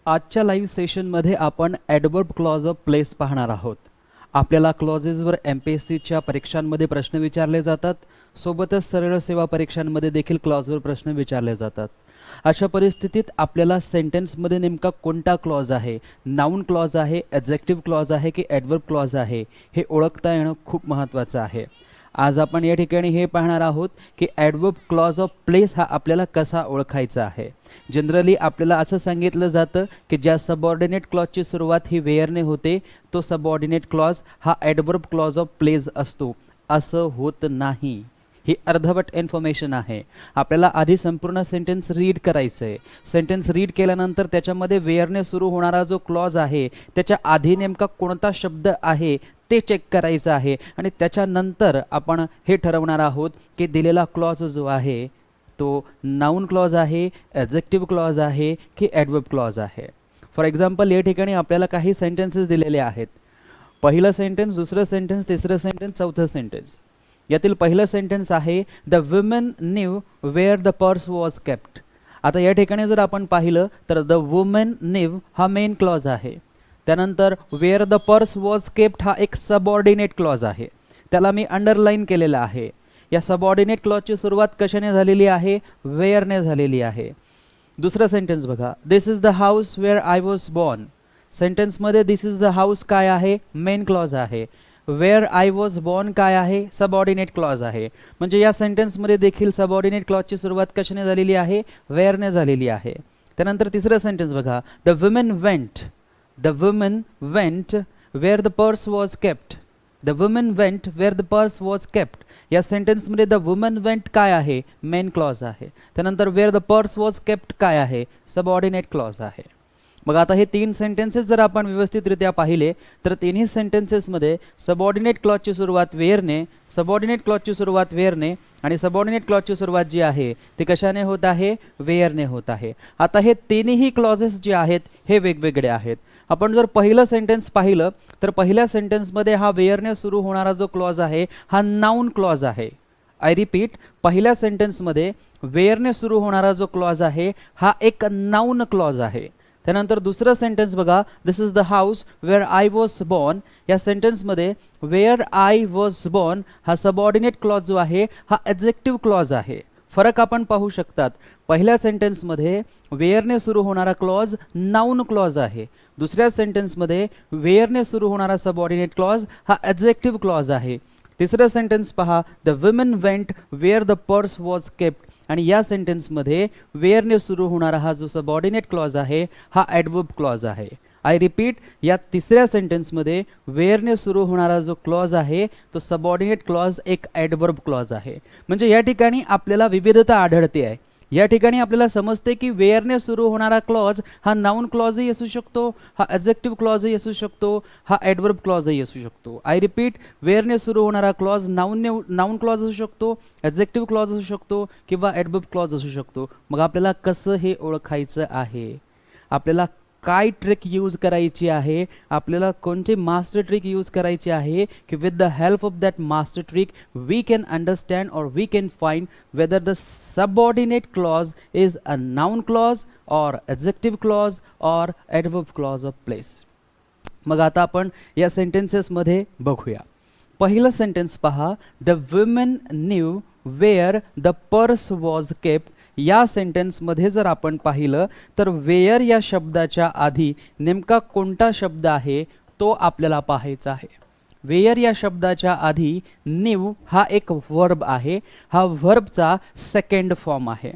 आजच्या लाईव्ह सेशनमध्ये आपण ॲडवर्ब क्लॉज ऑफ प्लेस पाहणार आहोत. आपल्याला क्लॉजेसवर MPSCच्या परीक्षांमध्ये प्रश्न विचारले जातात, सोबतच सरळ सेवा परीक्षांमध्ये देखील क्लॉजवर प्रश्न विचारले जातात. अशा परिस्थितीत आपल्याला सेंटेन्समध्ये नेमका कोणता क्लॉज आहे, नाऊन क्लॉज आहे, ॲडजेक्टिव्ह क्लॉज आहे की ॲडवर्ब क्लॉज आहे, हे ओळखता येणं खूप महत्त्वाचं आहे. आज आपण या ठिकाणी हे पाहणार आहोत की ॲडवर्ब क्लॉज ऑफ प्लेस हा आपल्याला कसा ओळखायचा आहे. जनरली आपल्याला असं सांगितलं जातं की ज्या सबऑर्डिनेट क्लॉजची सुरुवात ही वेअरने होते तो सबऑर्डिनेट क्लॉज हा ॲडवर्ब क्लॉज ऑफ प्लेस असतो. असं होत नाही. ही अर्धवट इन्फॉर्मेशन आहे. आपल्याला आधी संपूर्ण सेंटेन्स रीड करायचं आहे. सेंटेन्स रीड केल्यानंतर त्याच्यामध्ये वेअरने सुरू होणारा जो क्लॉज आहे त्याच्या आधी नेमका कोणता शब्द आहे ते चेक करायचं आहे आणि त्याच्यानंतर आपण हे ठरवणार आहोत की दिलेला क्लॉज जो आहे तो नाऊन क्लॉज आहे, ॲडजेक्टिव्ह क्लॉज आहे की ॲडवर्ब क्लॉज आहे. फॉर एक्झाम्पल या ठिकाणी आपल्याला काही सेंटेन्सेस दिलेले आहेत. पहिलं सेंटेन्स, दुसरं सेंटेन्स, तिसरं सेंटेन्स, चौथं सेंटेन्स. यातील पहिलं सेंटेन्स आहे the woman knew where the purse was kept. आता या ठिकाणी जर आपण पाहिलं तर द वुमन न्यू हा मेन क्लॉज आहे. त्यानंतर where the purse was kept हा एक सबऑर्डिनेट क्लॉज आहे, त्याला मी अंडरलाईन केलेला आहे. या सबऑर्डिनेट क्लॉजची सुरुवात कशाने झालेली आहे? वेअरने झालेली आहे. दुसरं सेंटेन्स बघा, this is the house where I was born. सेंटेन्समध्ये दिस इज द हाऊस काय आहे? मेन क्लॉज आहे. वेअर आय वॉज बॉर्न काय आहे? सबऑर्डिनेट क्लॉज आहे. म्हणजे या सेंटेन्समध्ये देखील सबऑर्डिनेट क्लॉजची सुरुवात कशाने झालेली आहे? वेअरने झालेली आहे. त्यानंतर तिसरं सेंटेन्स बघा, the woman went. The woman went where the purse was kept. The woman went where the purse was kept. या सेंटेन्समध्ये द वुमन वेंट काय आहे? मेन क्लॉज आहे. त्यानंतर where the purse was kept काय आहे? सबऑर्डिनेट क्लॉज आहे. मग आता हे तीन सेंटेन्सेस जर आपण व्यवस्थितरित्या पाहिले तर तिन्ही सेंटेन्सेसमध्ये सबऑर्डिनेट क्लॉजची सुरुवात वेअरने, सबऑर्डिनेट क्लॉजची सुरुवात वेअरने आणि सबऑर्डिनेट क्लॉजची सुरुवात जी आहे ती कशाने होत आहे? वेअरने होत आहे. आता हे तिन्ही क्लॉजेस जे आहेत हे वेगवेगळे आहेत. आपण जर पहिलं सेंटेन्स पाहिलं तर पहिल्या सेंटेन्समध्ये हा वेअरने सुरू होणारा जो क्लॉज आहे हा नाऊन क्लॉज आहे. आय रिपीट, पहिल्या सेंटेन्समध्ये वेअरने सुरू होणारा जो क्लॉज आहे हा एक नाऊन क्लॉज आहे. त्यानंतर दुसरं सेंटेन्स बघा, this is the house where I was born. या सेंटेन्समध्ये वेअर आय वॉज बॉर्न हा सबऑर्डिनेट क्लॉज जो आहे हा ॲडजेक्टिव्ह क्लॉज आहे. फरक आपण पाहू शकतात. पहिल्या सेंटेन्समध्ये वेअरने सुरू होणारा क्लॉज नाऊन क्लॉज आहे. दुसऱ्या सेंटेन्समध्ये वेअरने सुरू होणारा सबऑर्डिनेट क्लॉज हा ॲडजेक्टिव्ह क्लॉज आहे. तिसरं सेंटेन्स पहा, the woman went where the purse was kept. आणि या सेंटेन्समध्ये वेअरने सुरू होणारा हा जो सबऑर्डिनेट क्लॉज आहे हा ॲडवर्ब क्लॉज आहे. आय रिपीट, या तिसऱ्या सेंटेन्समध्ये वेअरने सुरू होणारा जो क्लॉज आहे तो सबऑर्डिनेट क्लॉज एक ॲडवर्ब क्लॉज आहे. म्हणजे या ठिकाणी आपल्याला विविधता आढळते आहे. या ठिकाणी आपल्याला समजते की वेअरने सुरू होणारा क्लॉज हा नाऊन क्लॉजही असू शकतो, हा ॲडजेक्टिव्ह क्लॉजही असू शकतो, हा ॲडवर्ब क्लॉजही असू शकतो. आय रिपीट, वेअरने सुरू होणारा क्लॉज नाऊन क्लॉज असू शकतो, ॲडजेक्टिव्ह क्लॉज असू शकतो किंवा ॲडवर्ब क्लॉज असू शकतो. मग आपल्याला कसं हे ओळखायचं आहे? आपल्याला काय ट्रिक यूज करायची आहे? आपल्याला कोणते मास्टर ट्रिक यूज करायची आहे की with the help of that master trick we can understand or we can find whether the subordinate clause is a noun clause or adjective clause or adverb clause of place. मग आता आपण या सेंटेन्सेसमध्ये बघूया. पहिलं सेंटेन्स पहा, the woman knew where the purse was kept. या सेंटेन्समध्ये जर आपण पाहिलं तर वेअर या शब्दाच्या आधी नेमका कोणता शब्द आहे तो आपल्याला पाहायचा आहे. वेअर या शब्दाच्या आधी न्यू हा एक वर्ब आहे. हा वर्बचा सेकंड फॉर्म आहे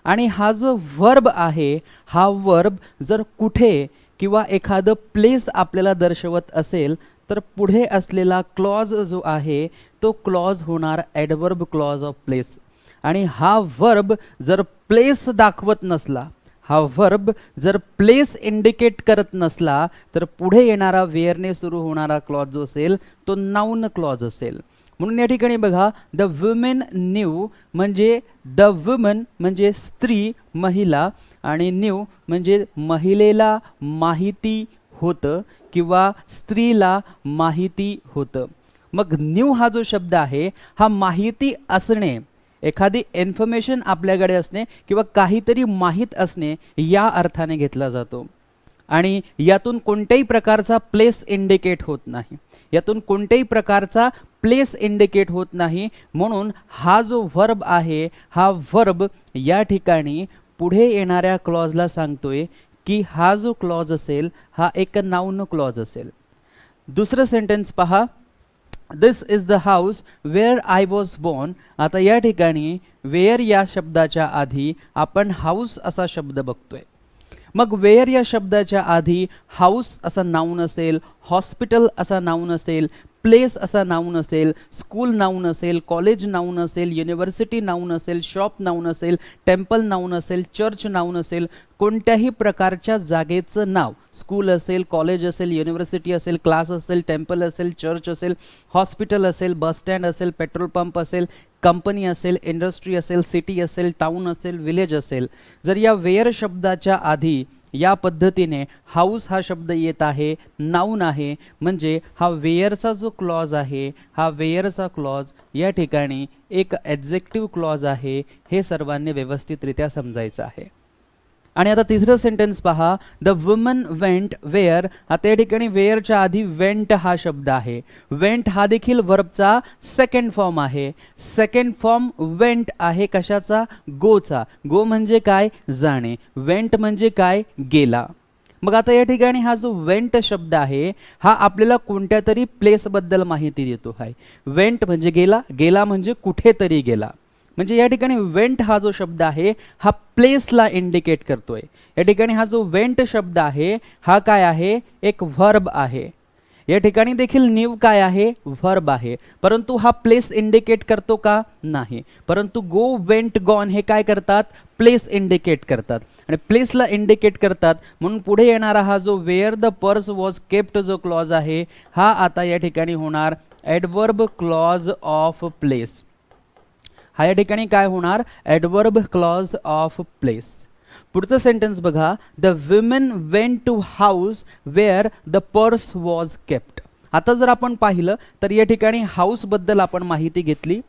आणि हा जो वर्ब आहे हा वर्ब जर कुठे किंवा एखादं प्लेस आपल्याला दर्शवत असेल तर पुढे असलेला क्लॉज जो आहे तो क्लॉज होणार ॲडवर्ब क्लॉज ऑफ प्लेस. आणि हा वर्ब जर प्लेस दाखवत नसला, हा वर्ब जर प्लेस इंडिकेट करत नसला तर पुढे येणारा वेअरने सुरू होणारा क्लॉज जो असेल तो नाऊन क्लॉज असेल. म्हणून या ठिकाणी बघा, द वुमेन न्यू म्हणजे द वुमन म्हणजे स्त्री, महिला, आणि न्यू म्हणजे महिलेला माहिती होतं किंवा स्त्रीला माहिती होतं. मग न्यू हा जो शब्द आहे हा माहिती असणे, एखादी इन्फॉर्मेशन आपल्याकडे असणे किंवा काहीतरी माहीत असणे या अर्थाने घेतला जातो. आणि यातून कोणत्याही प्रकारचा प्लेस इंडिकेट होत नाही, यातून कोणत्याही प्रकारचा प्लेस इंडिकेट होत नाही, म्हणून हा जो व्हर्ब आहे हा व्हर्ब या ठिकाणी पुढे येणाऱ्या क्लॉजला सांगतोय की हा जो क्लॉज असेल हा एक नाउन क्लॉज असेल. दुसरं सेंटेन्स पहा, this is the house where I was born. आता या ठिकाणी वेअर या शब्दाच्या आधी आपण हाऊस असा शब्द बघतोय. मग वेअर या शब्दाच्या आधी हाऊस असा नाउन असेल, हॉस्पिटल असा नाउन असेल, प्लेस असा नाउन असेल, स्कूल नाउन असेल, कॉलेज नाउन असेल, युनिव्हर्सिटी नाउन असेल, शॉप नाउन असेल, टेम्पल नाउन असेल, चर्च नाउन असेल, कोणत्याही प्रकारच्या जागेचं नाव, स्कूल असेल, कॉलेज असेल, युनिव्हर्सिटी असेल, क्लास असेल, टेम्पल असेल, चर्च असेल, हॉस्पिटल असेल, बस स्टँड असेल, पेट्रोल पंप असेल, कंपनी असेल, इंडस्ट्री असेल, सिटी असेल, टाउन असेल, विलेज असेल, जर या वेअर शब्दाच्या आधी या पद्धतीने हाऊस हा शब्द येत आहे, नाउन आहे, म्हणजे हा वेअरचा जो क्लॉज आहे हा वेअरचा क्लॉज या ठिकाणी एक ॲडजेक्टिव्ह क्लॉज आहे, हे सर्वांनी व्यवस्थितरित्या समजायचं आहे. आणि आता तिसरं सेंटेन्स पहा, द वुमन वेंट वेअर. आता या ठिकाणी वेअरच्या आधी वेंट हा शब्द आहे. वेंट हा देखील वर्बचा सेकंड फॉर्म आहे. सेकंड फॉर्म वेंट आहे कशाचा? गोचा. गो म्हणजे काय? जाणे. वेंट म्हणजे काय? गेला. मग आता या ठिकाणी हा जो वेंट शब्द आहे हा आपल्याला कोणत्या तरी प्लेसबद्दल माहिती देतो आहे. वेंट म्हणजे गेला, गेला म्हणजे कुठेतरी गेला. म्हणजे या ठिकाणी वेंट हा जो शब्द आहे हा प्लेसला इंडिकेट करतोय. या ठिकाणी हा जो वेंट शब्द आहे हा काय आहे? एक व्हर्ब आहे. या ठिकाणी देखील नीव काय आहे? व्हर्ब आहे. परंतु हा प्लेस इंडिकेट करतो का? नाही. परंतु गो, वेंट, गॉन हे काय करतात? प्लेस इंडिकेट करतात. आणि प्लेसला इंडिकेट करतात म्हणून पुढे येणारा हा जो where the purse was kept जो क्लॉज आहे हा आता या ठिकाणी होणार ॲडवर्ब क्लॉज ऑफ प्लेस. हा या ठिकाणी काय होणार? Adverb clause of place. पुढचं सेंटेन्स बघा, the women went to house where the purse was kept. आता जर आपण पाहिलं तर या ठिकाणी हाऊसबद्दल आपण माहिती घेतली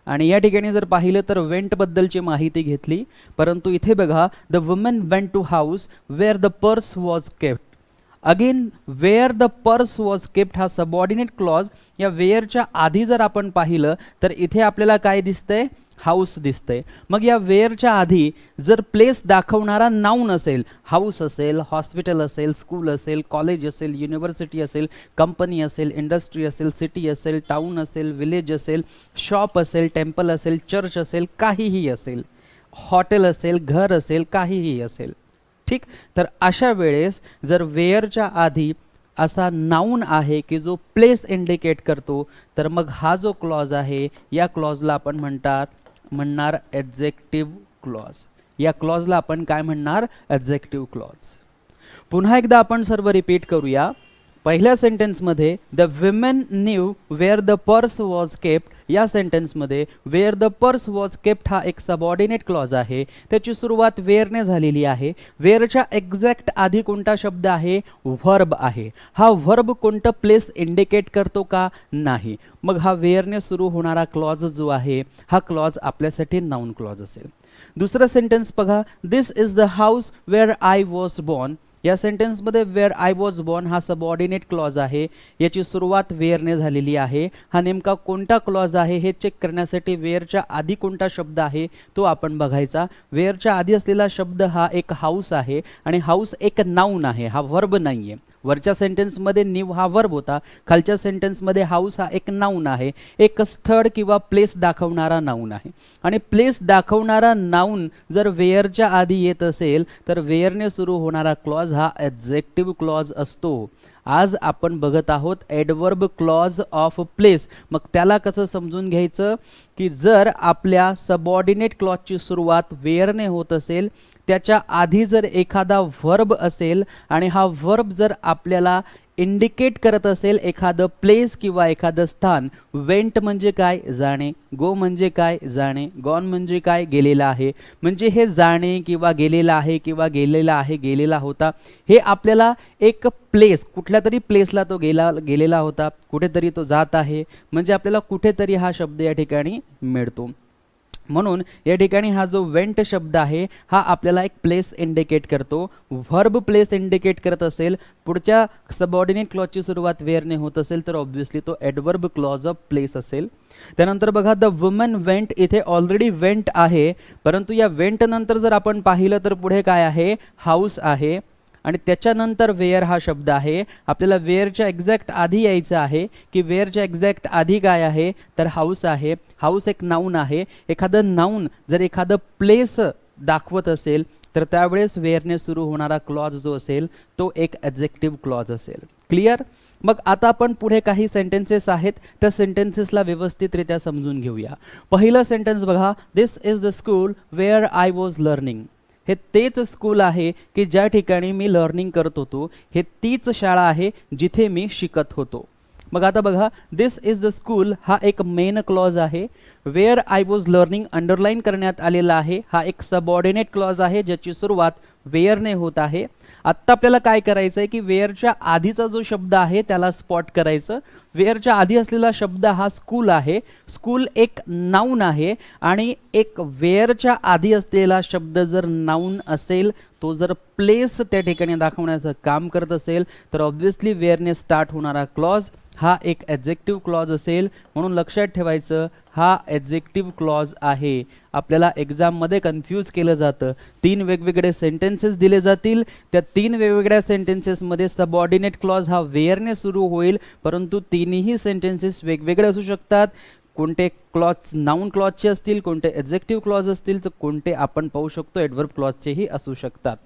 आणि या ठिकाणी जर पाहिलं तर वेंटबद्दलची माहिती घेतली. परंतु इथे बघा, the woman went to house where the purse was kept. Again where the purse was kept हा सबऑर्डिनेट क्लॉज. या वेअरच्या आधी जर आपण पाहिलं तर इथे आपल्याला काय दिसतंय? हाऊस दिसतंय. मग या वेअरच्या आधी जर प्लेस दाखवणारा नाउन असेल, हाऊस असेल, हॉस्पिटल असेल, स्कूल असेल, कॉलेज असेल, युनिव्हर्सिटी असेल, कंपनी असेल, इंडस्ट्री असेल, सिटी असेल, टाउन असेल, विलेज असेल, शॉप असेल, टेम्पल असेल, चर्च असेल, काहीही असेल, हॉटेल असेल, घर असेल, काहीही असेल. ठीक. तर अशा वेळेस जर वेअरच्या आधी असा नाउन आहे की जो प्लेस इंडिकेट करतो तर मग हा जो क्लॉज आहे या क्लॉजला आपण म्हणणार ॲडजेक्टिव्ह क्लॉज. या क्लॉजला आपण काय म्हणणार? Adjective clause. पुन्हा एकदा आपण सर्व रिपीट करूया. पहिल्या सेंटेन्समध्ये the women knew where the purse was kept, या सेंटेन्समध्ये where the purse was kept हा एक सबऑर्डिनेट क्लॉज आहे. त्याची सुरुवात वेअरने झालेली आहे. वेअरच्या एक्झॅक्ट आधी कोणता शब्द आहे? व्हर्ब आहे. हा व्हर्ब कोणतं प्लेस इंडिकेट करतो का? नाही. मग हा वेअरने सुरू होणारा क्लॉज जो आहे हा क्लॉज आपल्यासाठी नाउन क्लॉज असेल. दुसरं सेंटेन्स बघा, this is the house where I was born. या सेंटेन्समध्ये वेअर आय वॉज बॉर्न हा सबऑर्डिनेट क्लॉज आहे. याची सुरुवात वेअरने झालेली आहे. हा नेमका कोणता क्लॉज आहे हे चेक करण्यासाठी वेअरच्या आधी कोणता शब्द आहे तो आपण बघायचा. वेअरच्या आधी असलेला शब्द हा एक हाऊस आहे आणि हाऊस एक नाउन आहे, हा व्हर्ब नाही आहे. वरच्या सेंटेन्समध्ये न्यू हा वर्ब होता, खालच्या सेंटेन्समध्ये हाऊस हा एक नाउन आहे, एक स्थळ किंवा प्लेस दाखवणारा नाउन आहे. आणि प्लेस दाखवणारा नाउन जर वेअरच्या आधी येत असेल तर वेअरने सुरू होणारा क्लॉज हा ॲडजेक्टिव्ह क्लॉज असतो. आज आपण बघत आहोत ॲडवर्ब क्लॉज ऑफ प्लेस. मग त्याला कसं समजून घ्यायचं की जर आपल्या सबऑर्डिनेट क्लॉजची सुरुवात वेअरने होत असेल, त्याच्या आधी जर एखादा व्हर्ब असेल आणि हा व्हर्ब जर आपल्याला इंडिकेट करत असेल एखादं प्लेस किंवा एखादं स्थान. वेंट म्हणजे काय? जाणे. गो म्हणजे काय? जाणे. गॉन म्हणजे काय? गेलेला आहे. म्हणजे हे जाणे किंवा गेलेला आहे किंवा गेलेला आहे, गेलेला होता, हे आपल्याला एक प्लेस, कुठल्या तरी प्लेसला तो गेलेला होता, कुठेतरी तो जात आहे, म्हणजे आपल्याला कुठेतरी हा शब्द या ठिकाणी मिळतो. म्हणून या ठिकाणी हा जो वेंट शब्द आहे हा आपल्याला एक प्लेस इंडिकेट करतो. व्हर्ब प्लेस इंडिकेट करत असेल, पुढच्या सबऑर्डिनेट क्लॉजची सुरुवात वेअरने होत असेल तर ऑब्व्हियसली तो ॲडवर्ब क्लॉज ऑफ प्लेस असेल. त्यानंतर बघा द वुमन वेंट, इथे ऑलरेडी वेंट आहे, परंतु या वेंट नंतर जर आपण पाहिलं तर पुढे काय आहे, हाऊस आहे आणि त्याच्यानंतर वेअर हा शब्द आहे. आपल्याला वेअरच्या एक्झॅक्ट आधी यायचं आहे की वेअरच्या एक्झॅक्ट आधी काय आहे तर हाऊस आहे. हाऊस एक नाऊन आहे. एखादं नाऊन जर एखादं प्लेस दाखवत असेल तर त्यावेळेस वेअरने सुरू होणारा क्लॉज जो असेल तो एक ॲडजेक्टिव्ह क्लॉज असेल. क्लिअर. मग आता आपण पुढे काही सेंटेन्सेस आहेत त्या सेंटेन्सेसला व्यवस्थितरित्या समजून घेऊया. पहिलं सेंटेन्स बघा, this is the school where I was learning. हे तेच स्कूल आहे की ज्या ठिकाणी मी लर्निंग करत होतो. हे तीच शाळा आहे जिथे मी शिकत होतो. मग आता बघा, दिस इज द स्कूल हा एक मेन क्लॉज आहे. Where I was learning underline करण्यात आलेला आहे, हा एक सबऑर्डिनेट क्लॉज आहे ज्याची सुरुवात वेअरने होत आहे. आत्ता आपल्याला काय करायचं आहे की वेअरच्या आधीचा जो शब्द आहे त्याला स्पॉट करायचं. वेअरच्या आधी असलेला शब्द हा स्कूल आहे. स्कूल एक नाऊन आहे आणि एक वेअरच्या आधी असलेला शब्द जर नाऊन असेल, तो जर प्लेस त्या ठिकाणी दाखवण्याचं काम करत असेल तर ऑब्व्हियसली वेअरने स्टार्ट होणारा क्लॉज हा एक ॲडजेक्टिव्ह क्लॉज असेल. म्हणून लक्षात ठेवायचं हा ॲडजेक्टिव्ह क्लॉज आहे. आपल्याला एक्झाममध्ये कन्फ्यूज केलं जातं. 3 वेगवेगळे सेंटेन्सेस दिले जातील, त्या 3 वेगवेगळ्या सेंटेन्सेसमध्ये सबऑर्डिनेट क्लॉज हा वेअरने सुरू होईल, परंतु तिन्ही सेंटेन्सेस वेगवेगळे असू शकतात. कोणते क्लॉज नाऊन क्लॉजचे असतील, कोणते ॲडजेक्टिव्ह क्लॉज असतील, तर कोणते आपण पाहू शकतो ॲडवर्ब क्लॉजचेही असू शकतात.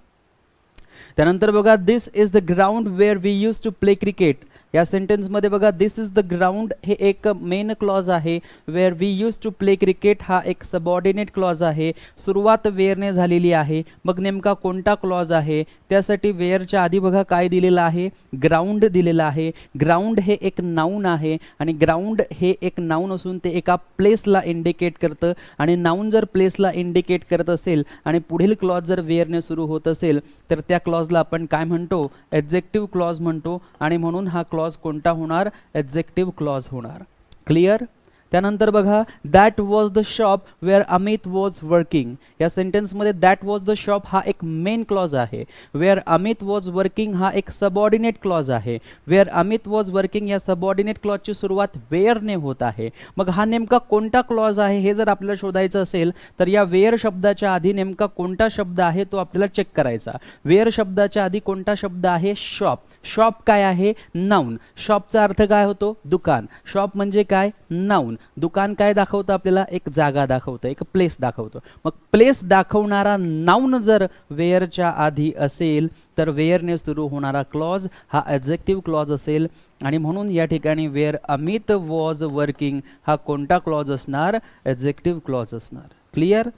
त्यानंतर बघा, this is the ground where we use to play cricket. या सेंटेन्समध्ये बघा, दिस इज द ग्राउंड हे एक मेन क्लॉज आहे. Where we use to play cricket हा एक सबऑर्डिनेट क्लॉज आहे. सुरुवात वेअरने झालेली आहे. मग नेमका कोणता क्लॉज आहे त्यासाठी वेअरच्या आधी बघा काय दिलेलं आहे, ग्राउंड दिलेलं आहे. ग्राउंड हे एक नाऊन आहे आणि ग्राउंड हे एक नाऊन असून ते एका प्लेसला इंडिकेट करतं आणि नाऊन जर प्लेसला इंडिकेट करत असेल आणि पुढील क्लॉज जर वेअरने सुरू होत असेल तर त्या क्लॉजला आपण काय म्हणतो, ॲडजेक्टिव्ह क्लॉज म्हणतो आणि म्हणून हा क्लॉज कोणता होणार, ॲडजेक्टिव्ह क्लॉज होणार. क्लिअर. त्यानंतर बघा, that was the shop where Amit was working. या सेंटेन्समध्ये दॅट वॉज द शॉप हा एक मेन क्लॉज आहे. वेअर अमित वॉज वर्किंग हा एक सबऑर्डिनेट क्लॉज आहे. वेअर अमित वॉज वर्किंग या सबऑर्डिनेट क्लॉजची सुरुवात वेअरने होत आहे. मग हा नेमका कोणता क्लॉज आहे हे जर आपल्याला शोधायचं असेल तर या वेअर शब्दाच्या आधी नेमका कोणता शब्द आहे तो आपल्याला चेक करायचा. वेअर शब्दाच्या आधी कोणता शब्द आहे, शॉप. शॉप काय आहे, नाऊन. शॉपचा अर्थ काय होतो, दुकान. शॉप म्हणजे काय, नाऊन. दुकान काय दाखवतं आपल्याला, एक जागा दाखवतं, एक प्लेस दाखवतं. मग प्लेस दाखवणारा नाऊन जर वेअरच्या आधी असेल तर वेअरने सुरू होणारा क्लॉज हा ॲडजेक्टिव्ह क्लॉज असेल आणि म्हणून या ठिकाणी वेअर अमित वॉज वर्किंग हा कोणता क्लॉज असणार, ॲडजेक्टिव्ह क्लॉज असणार. क्लिअर.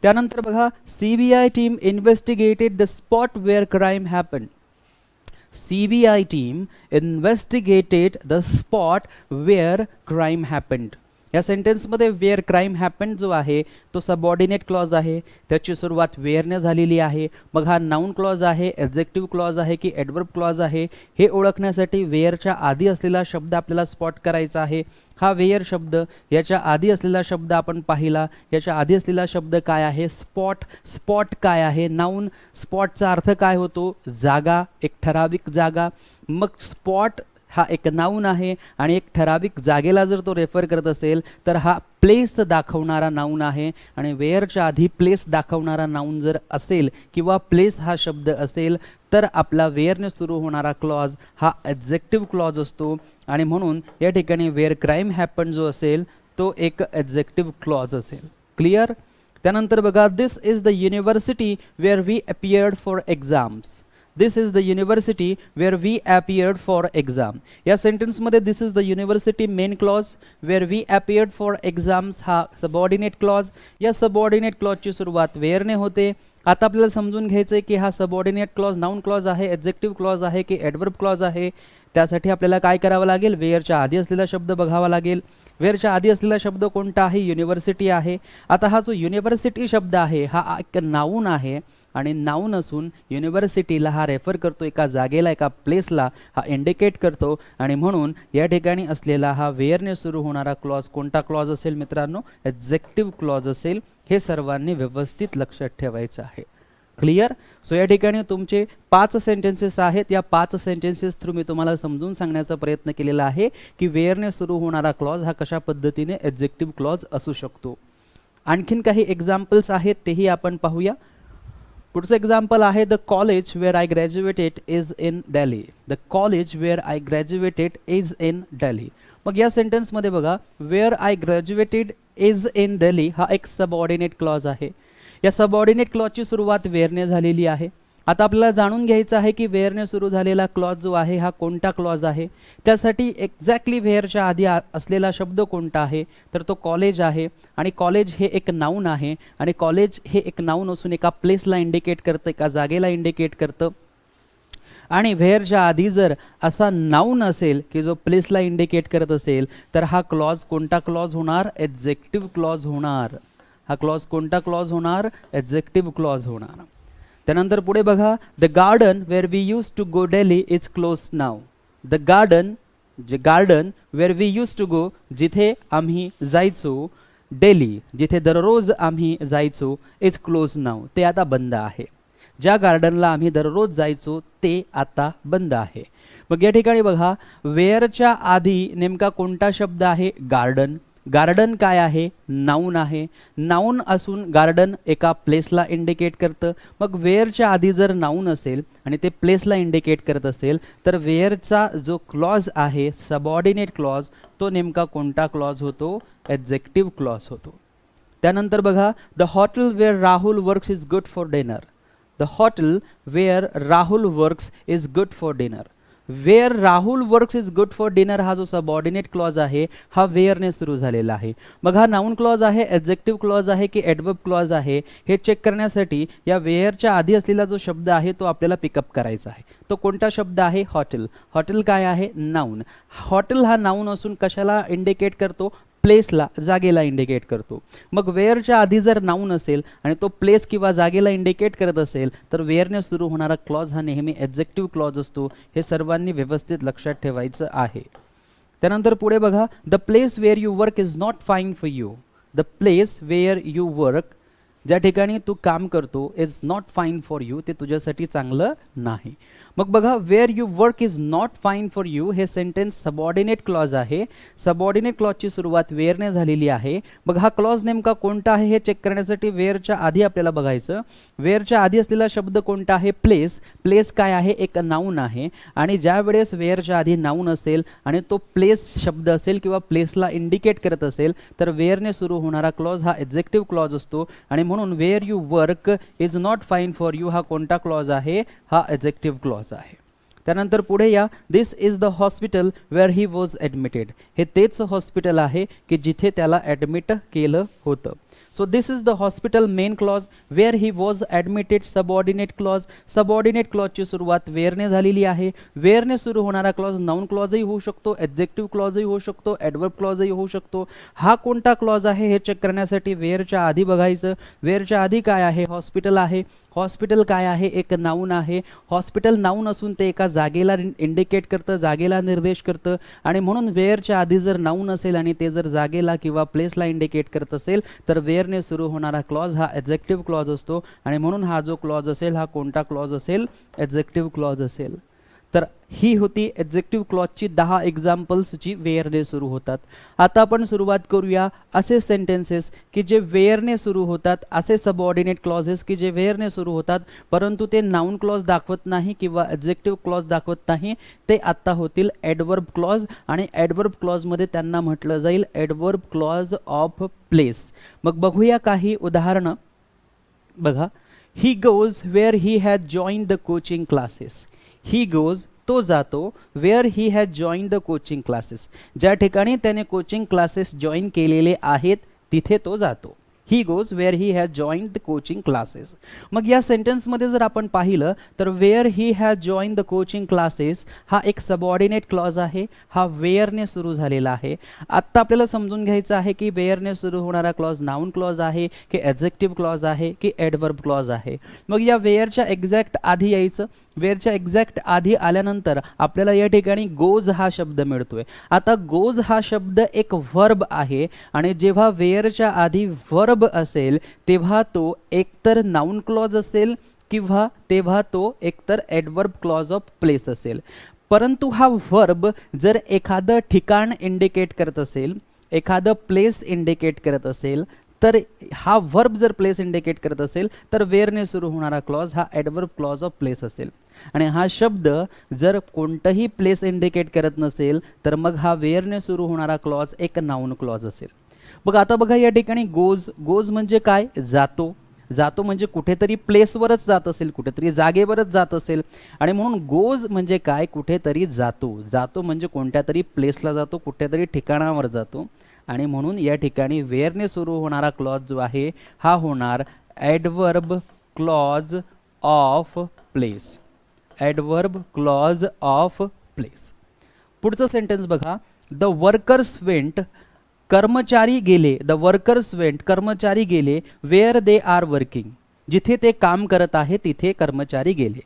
त्यानंतर बघा, CBI team investigated the spot where crime happen. CBI team investigated the spot where crime happened. या सेंटेन्समध्ये वेअर क्राईम हॅपन जो आहे तो सबऑर्डिनेट क्लॉज आहे. त्याची सुरुवात वेअरने झालेली आहे. मग हा नाऊन क्लॉज आहे, ॲडजेक्टिव्ह क्लॉज आहे की ॲडवर्ब क्लॉज आहे हे ओळखण्यासाठी वेअरच्या आधी असलेला शब्द आपल्याला स्पॉट करायचा आहे. हा वेअर शब्द, याच्या आधी असलेला शब्द आपण पाहिला. याच्या आधी असलेला शब्द काय आहे, स्पॉट. स्पॉट काय आहे, नाऊन. स्पॉटचा अर्थ काय होतो, जागा, एक ठराविक जागा. मग स्पॉट हा एक नाऊन आहे आणि एक ठराविक जागेला जर तो रेफर करत असेल तर हा प्लेस दाखवणारा नाऊन आहे आणि वेअरच्या आधी प्लेस दाखवणारा नाऊन जर असेल किंवा प्लेस हा शब्द असेल तर आपला वेअरने सुरू होणारा क्लॉज हा ॲडजेक्टिव्ह क्लॉज असतो आणि म्हणून या ठिकाणी वेअर क्राईम हॅपन जो असेल तो एक ॲडजेक्टिव्ह क्लॉज असेल. क्लिअर. त्यानंतर बघा, this is the university where we appeared for exams. This is the university where we appeared for exam. या सेंटेन्समध्ये this is the university main clause, where we appeared for exams हा subordinate clause. या subordinate क्लॉजची सुरुवात वेअरने होते. आता आपल्याला समजून घ्यायचं आहे की हा सबऑर्डिनेट क्लॉज नाऊन क्लॉज आहे, ॲडजेक्टिव्ह क्लॉज आहे की ॲडवर्ब क्लॉज आहे. त्यासाठी आपल्याला काय करावं लागेल, वेअरच्या आधी असलेला शब्द बघावा लागेल. वेअरच्या आधी असलेला शब्द कोणता आहे, युनिव्हर्सिटी आहे. आता हा जो युनिव्हर्सिटी शब्द आहे हा एक नाऊन आहे आणि नाऊन असून युनिव्हर्सिटीला हा रेफर करतो, एका जागेला एका प्लेसला हा इंडिकेट करतो आणि म्हणून या ठिकाणी असलेला हा वेअरने सुरू होणारा क्लॉज कोणता क्लॉज असेल मित्रांनो? एक्झेक्टिव्ह क्लॉज असेल. हे सर्वांनी व्यवस्थित लक्षात ठेवायचं आहे. क्लिअर? सो या ठिकाणी तुमचे 5 सेंटेन्सेस आहेत. या 5 सेंटेन्सेस थ्रू मी तुम्हाला समजून सांगण्याचा प्रयत्न केलेला आहे की वेअरने सुरू होणारा क्लॉज हा कशा पद्धतीने एक्झेक्टिव्ह क्लॉज असू शकतो. आणखीन काही एक्झाम्पल्स आहेत तेही आपण पाहूया. पुढचं एक्झाम्पल आहे the college wear I graduated is in Delhi. The college wear I graduated is in Delhi. मग या सेंटेन्समध्ये बघा, wear I graduated is in Delhi हा एक सबऑर्डिनेट क्लॉज आहे. या सबऑर्डिनेट क्लॉजची सुरुवात वेअरने झालेली आहे. आता आपल्याला जाणून घ्यायचं आहे की वेअरने सुरू झालेला क्लॉज जो आहे हा कोणता क्लॉज आहे. त्यासाठी एक्झॅक्टली वेअरच्या आधी असलेला शब्द कोणता आहे, तर तो कॉलेज आहे. आणि कॉलेज हे एक नाऊन आहे आणि कॉलेज हे एक नाऊन असून एका प्लेसला इंडिकेट करतं, एका जागेला इंडिकेट करतं. आणि वेअरच्या आधी जर असा नाऊन असेल की जो प्लेसला इंडिकेट करत असेल तर हा क्लॉज कोणता क्लॉज होणार? एक्झेक्टिव्ह क्लॉज होणार. हा क्लॉज कोणता क्लॉज होणार? एक्झेक्टिव्ह क्लॉज होणार. त्यानंतर पुढे बघा, the garden where we use to go daily is close now. The garden, जे garden where we use to go, जिथे आम्ही जायचो, डेली जिथे दररोज आम्ही जायचो, इज क्लोज नाव, ते आता बंद आहे. ज्या गार्डनला आम्ही दररोज जायचो ते आता बंद आहे. मग या ठिकाणी बघा, वेअरच्या आधी नेमका कोणता शब्द आहे? गार्डन. गार्डन काय आहे? नाऊन आहे. नाऊन असून गार्डन एका प्लेसला इंडिकेट करतं. मग वेअरच्या आधी जर नाऊन असेल आणि ते प्लेसला इंडिकेट करत असेल तर वेअरचा जो क्लॉज आहे सबऑर्डिनेट क्लॉज, तो नेमका कोणता क्लॉज होतो? एक्झेक्टिव्ह क्लॉज होतो. त्यानंतर बघा, the hotel where Rahul works is good for dinner. The hotel where Rahul works is good for dinner. Where Rahul works is good for dinner हा जो सबऑर्डिनेट क्लॉज आहे हा वेअरने सुरू झालेला आहे. मग हा नाऊन क्लॉज आहे, एक्झेक्टिव्ह क्लॉज आहे की ॲडवर्ब क्लॉज आहे, हे चेक करण्यासाठी या वेअरच्या आधी असलेला जो शब्द आहे तो आपल्याला पिकअप करायचा आहे. तो कोणता शब्द आहे? हॉटेल. हॉटेल काय आहे? नाऊन. हॉटेल हा नाऊन असून कशाला इंडिकेट करतो? प्लेसला, जागेला इंडिकेट करतो. मग वेअरच्या आधी जर नाऊन असेल आणि तो प्लेस किंवा जागेला इंडिकेट करत असेल तर वेअरने सुरू होणारा क्लॉज हा नेहमी एक्झेक्टिव्ह क्लॉज असतो. हे सर्वांनी व्यवस्थित लक्षात ठेवायचं आहे. त्यानंतर पुढे बघा, the place where you work is not fine for you. The place where you work, ज्या ठिकाणी तू काम करतो, is not fine for you, ते तुझ्यासाठी चांगलं नाही. मग बघा, where you work is not fine for you हे सेंटेन्स सबऑर्डिनेट क्लॉज आहे. सबऑर्डिनेट क्लॉजची सुरुवात वेअरने झालेली आहे. मग हा क्लॉज नेमका कोणता आहे हे चेक करण्यासाठी वेअरच्या आधी आपल्याला बघायचं. वेअरच्या आधी असलेला शब्द कोणता आहे? प्लेस. प्लेस काय आहे? एक नाऊन आहे. आणि ज्या वेळेस वेअरच्या आधी नाऊन असेल आणि तो प्लेस शब्द असेल किंवा प्लेसला इंडिकेट करत असेल तर वेअरने सुरू होणारा क्लॉज हा एक्झेक्टिव्ह क्लॉज असतो. आणि म्हणून where you work is not fine for you हा कोणता क्लॉज आहे? हा एक्झेक्टिव्ह क्लॉज आहे. त्यानंतर पुढे या, this is the hospital where he was admitted. हे तेच हॉस्पिटल आहे की जिथे त्याला ॲडमिट केलं होतं. So this is the hospital main clause, where he was admitted subordinate clause. Subordinate क्लॉजची सुरुवात वेअरने झालेली आहे. वेअरने सुरू होणारा क्लॉज नाऊन क्लॉजही होऊ शकतो, एक्झेक्टिव्ह क्लॉजही होऊ शकतो, ॲडवर्ब क्लॉजही होऊ शकतो. हा कोणता क्लॉज आहे हे चेक करण्यासाठी वेअरच्या आधी बघायचं. वेअरच्या आधी काय आहे? हॉस्पिटल आहे. हॉस्पिटल काय आहे? एक नाऊन आहे. हॉस्पिटल नाऊन असून ते एका जागेला इंडिकेट करतं, जागेला निर्देश करतं. आणि म्हणून वेअरच्या आधी जर नाऊन असेल आणि ते जर जागेला किंवा प्लेसला इंडिकेट करत असेल तर वेअरने सुरू होणारा क्लॉज हा एक्झेक्टिव्ह क्लॉज असतो. आणि म्हणून हा जो क्लॉज असेल हा कोणता क्लॉज असेल? एक्झेक्टिव्ह क्लॉज असेल. तर ही होती एक्झेक्टिव्ह क्लॉजची 10 एक्झाम्पल्स जी वेअरने सुरू होतात. आता आपण सुरुवात करूया असे सेंटेन्सेस की जे वेअरने सुरू होतात, असे सबऑर्डिनेट क्लॉजेस की जे वेअरने सुरू होतात परंतु ते नाऊन क्लॉज दाखवत नाही किंवा एक्झेक्टिव्ह क्लॉज दाखवत नाही. ते आत्ता होतील ॲडवर्ब क्लॉज. आणि ॲडवर्ब क्लॉजमध्ये त्यांना म्हटलं जाईल ॲडवर्ब क्लॉज ऑफ प्लेस. मग बघूया काही उदाहरणं. बघा, he goes where he has join the coaching classes. He goes, तो जातो, where he has join the coaching classes, ज्या ठिकाणी त्याने कोचिंग क्लासेस जॉईन केलेले आहेत तिथे तो जातो. He goes where he has join the coaching classes. मग या सेंटेन्समध्ये जर आपण पाहिलं तर where he has join the coaching classes हा एक सबऑर्डिनेट क्लॉज आहे. हा वेअरने सुरू झालेला आहे. आत्ता आपल्याला समजून घ्यायचं आहे की वेअरने सुरू होणारा क्लॉज नाउन क्लॉज आहे की ॲडजेक्टिव्ह क्लॉज आहे की ॲडवर्ब क्लॉज आहे. मग या वेअरच्या एक्झॅक्ट आधी यायचं. वेअरच्या एक्झॅक्ट आधी आल्यानंतर आपल्याला या ठिकाणी गोज हा शब्द मिळतोय. आता गोज हा शब्द एक व्हर्ब आहे आणि जेव्हा वेअरच्या आधी व्हर्ब असेल तेव्हा तो एकतर नाउन क्लॉज असेल किंवा तेव्हा तो एकतर ॲडवर्ब क्लॉज ऑफ प्लेस असेल. परंतु हा व्हर्ब जर एखादं ठिकाण इंडिकेट करत असेल, एखादं प्लेस इंडिकेट करत असेल, तर हा व्हर्ब जर प्लेस इंडिकेट करत असेल तर वेअरने सुरू होणारा क्लॉज हा ॲडवर्ब क्लॉज ऑफ प्लेस असेल. आणि हा शब्द जर कोणतंही प्लेस इंडिकेट करत नसेल तर मग हा वेअरने सुरू होणारा क्लॉज एक नाउन क्लॉज असेल. मग आता बघा या ठिकाणी गोज, गोज म्हणजे काय? जातो. जातो म्हणजे कुठेतरी प्लेसवरच जात असेल, कुठेतरी जागेवरच जात असेल. आणि म्हणून गोज म्हणजे काय? कुठेतरी जातो. जातो म्हणजे कोणत्या तरी प्लेसला जातो, कुठेतरी ठिकाणावर जातो. आणि म्हणून या ठिकाणी वेअरने सुरू होणारा क्लॉज जो आहे हा होणार adverb clause of place. Adverb clause of place. पुढचं सेंटेन्स बघा. द वर्कर्स वेंट, कर्मचारी गेले. द वर्कर्स वेंट, कर्मचारी गेले. वेअर दे आर वर्किंग, जिथे ते काम करत आहे तिथे कर्मचारी गेले.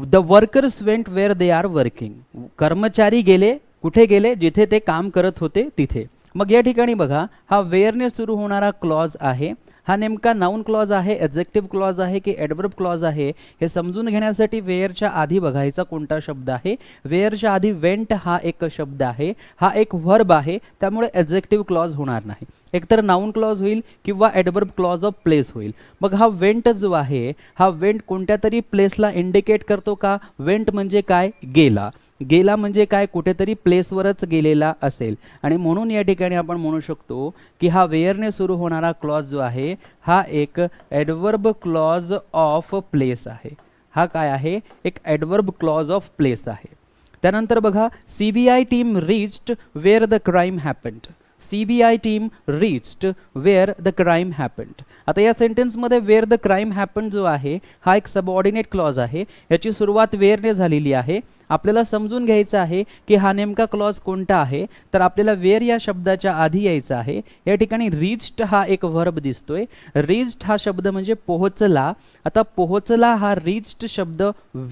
The workers went where they are working. कर्मचारी गेले, कुठे गेले? जिथे ते काम करत होते तिथे. मग या ठिकाणी बघा हा वेअरने सुरू होणारा क्लॉज आहे. हा नेमका नाउन क्लॉज आहे, ॲडजेक्टिव्ह क्लॉज आहे की ॲडवर्ब क्लॉज आहे हे समजून घेण्यासाठी वेअरच्या आधी बघायचा कोणता शब्द आहे. वेअरच्या आधी वेंट हा एक शब्द आहे, हा एक व्हर्ब आहे, त्यामुळे ॲडजेक्टिव्ह क्लॉज होणार नाही. एकतर नाउन क्लॉज होईल किंवा ॲडवर्ब क्लॉज ऑफ प्लेस होईल. मग हा वेंट जो आहे हा वेंट कोणत्या तरी प्लेसला इंडिकेट करतो का? वेंट म्हणजे काय? गेला. गेला म्हणजे काय? कुठेतरी प्लेसवरच गेलेला असेल. आणि म्हणून या ठिकाणी आपण म्हणू शकतो की हा वेअरने सुरू होणारा क्लॉज जो आहे हा एक ॲडवर्ब क्लॉज ऑफ प्लेस आहे. हा काय आहे? एक ॲडवर्ब क्लॉज ऑफ प्लेस आहे. त्यानंतर बघा CBI team reached where the crime happened. CBI team reached where the crime happened. आता या सेंटेन्समध्ये वेअर द क्राईम हॅपन्ड जो आहे हा एक सबऑर्डिनेट क्लॉज आहे. याची सुरुवात वेअरने झालेली आहे. आपल्याला समजून घ्यायचं आहे की हा नेमका क्लॉज कोणता आहे. तर आपल्याला वेअर या शब्दाच्या आधी यायचं आहे. या ठिकाणी रीच्ड हा एक व्हर्ब दिसतोय. रीच्ड हा शब्द म्हणजे पोहोचला. आता पोहोचला हा रीच्ड शब्द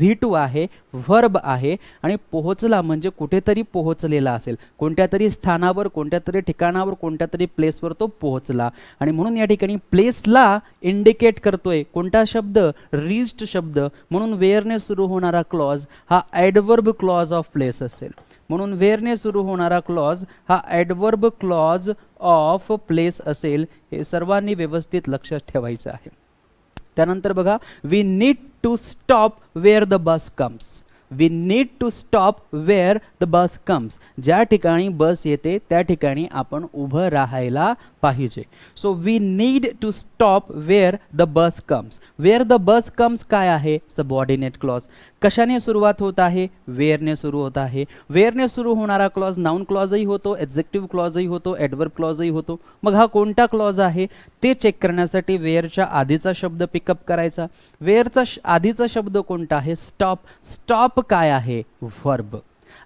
V2 आहे, व्हर्ब आहे. आणि पोहोचला म्हणजे कुठेतरी पोहोचलेला असेल, कोणत्या तरी स्थानावर, कोणत्या तरी ठिकाणावर, कोणत्या तरी प्लेसवर तो पोहोचला. आणि म्हणून या ठिकाणी प्लेसला इंडिकेट करतोय कोणता शब्द? रीच्ड शब्द. म्हणून वेअरने सुरू होणारा क्लॉज हा ॲडवर्ब क्लॉज ऑफ प्लेस असेल. म्हणून वेअरने सुरू होणारा क्लॉज हा ॲडवर्ब क्लॉज ऑफ प्लेस असेल. हे सर्वांनी व्यवस्थित लक्षात ठेवायचं आहे. त्यानंतर बघा we need to stop where the bus comes. We need to stop where the bus comes. ज्या ठिकाणी बस येते त्या ठिकाणी आपण उभं राहायला पाहिजे. So we need to stop where the bus comes. Where the bus comes काय आहे? Subordinate clause. कशाने सुरुवात होत आहे? वेअरने सुरू होत आहे. वेअरने सुरू होणारा क्लॉज नाउन क्लॉजही होतो, ॲडजेक्टिव्ह क्लॉजही होतो, ॲडवर्ब क्लॉजही होतो. मग हा कोणता क्लॉज आहे ते चेक करण्यासाठी वेअरच्या आधीचा शब्द पिकअप करायचा. वेअरचा आधीचा शब्द कोणता आहे? स्टॉप. स्टॉप काय आहे? व्हर्ब.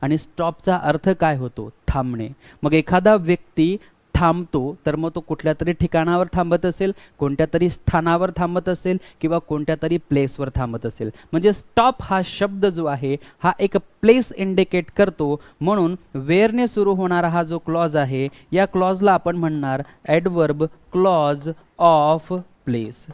आणि स्टॉपचा अर्थ काय होतो? थांबणे. मग एखादा व्यक्ती थांबतो तर मग तो कुठल्या तरी ठिकाणावर थांबत असेल, कोणत्या तरी स्थानावर थांबत असेल किंवा कोणत्या तरी प्लेसवर थांबत असेल. म्हणजे स्टॉप हा शब्द जो आहे हा एक प्लेस इंडिकेट करतो. म्हणून वेअरने सुरू होणारा हा जो क्लॉज आहे या क्लॉजला आपण म्हणणार adverb clause of place.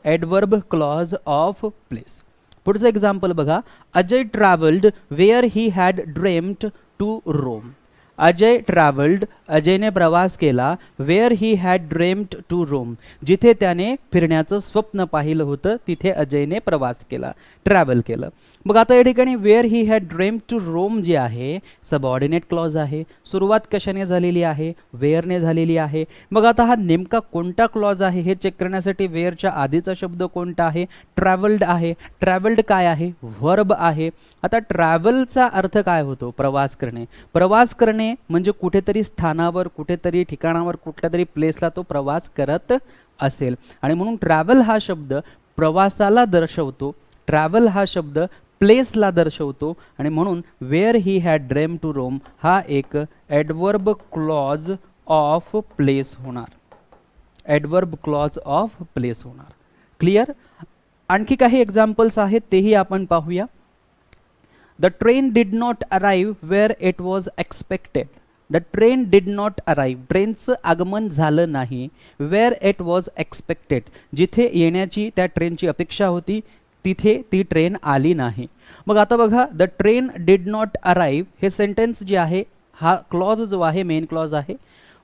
Adverb clause of place. पुढचं एक्झाम्पल बघा. Ajay travelled where he had dreamed to Rome. Ajay travelled, अजयने प्रवास केला. Where he had dreamed to Rome, जिथे त्याने फिरण्याचं स्वप्न पाहिलं होतं तिथे अजयने प्रवास केला, ट्रॅव्हल केलं. मग आता या ठिकाणी where he had dreamed to Rome जे आहे सबऑर्डिनेट क्लॉज आहे. सुरुवात कशाने झालेली आहे? वेअरने झालेली आहे. मग आता हा नेमका कोणता क्लॉज आहे हे चेक करण्यासाठी वेअरच्या आधीचा शब्द कोणता आहे? ट्रॅव्हल्ड आहे. ट्रॅव्हल्ड काय आहे? व्हर्ब आहे. आता ट्रॅव्हलचा अर्थ काय होतो? प्रवास करणे. प्रवास करणे येणे म्हणजे कुठेतरी स्थानावर, कुठेतरी ठिकाणावर, कुठल्या तरी प्लेसला तो प्रवास करत असेल आणि म्हणून ट्रॅव्हल हा शब्द प्रवासाला दर्शवतो, ट्रॅव्हल हा शब्द प्लेसला दर्शवतो आणि म्हणून where he had dream to Rome हा एक ॲडवर्ब क्लॉज ऑफ प्लेस होणार, ॲडवर्ब क्लॉज ऑफ प्लेस होणार. क्लिअर. आणखी काही एक्झाम्पल्स आहेत तेही आपण पाहूया. The train did not arrive where it was expected. The train did not arrive, ट्रेनचं आगमन झालं नाही. वेअर इट वॉज एक्सपेक्टेड, जिथे येण्याची त्या ट्रेनची अपेक्षा होती तिथे ती ट्रेन आली नाही. मग आता बघा, the train did not arrive हे सेंटेन्स जे आहे, हा क्लॉज जो आहे मेन क्लॉज आहे.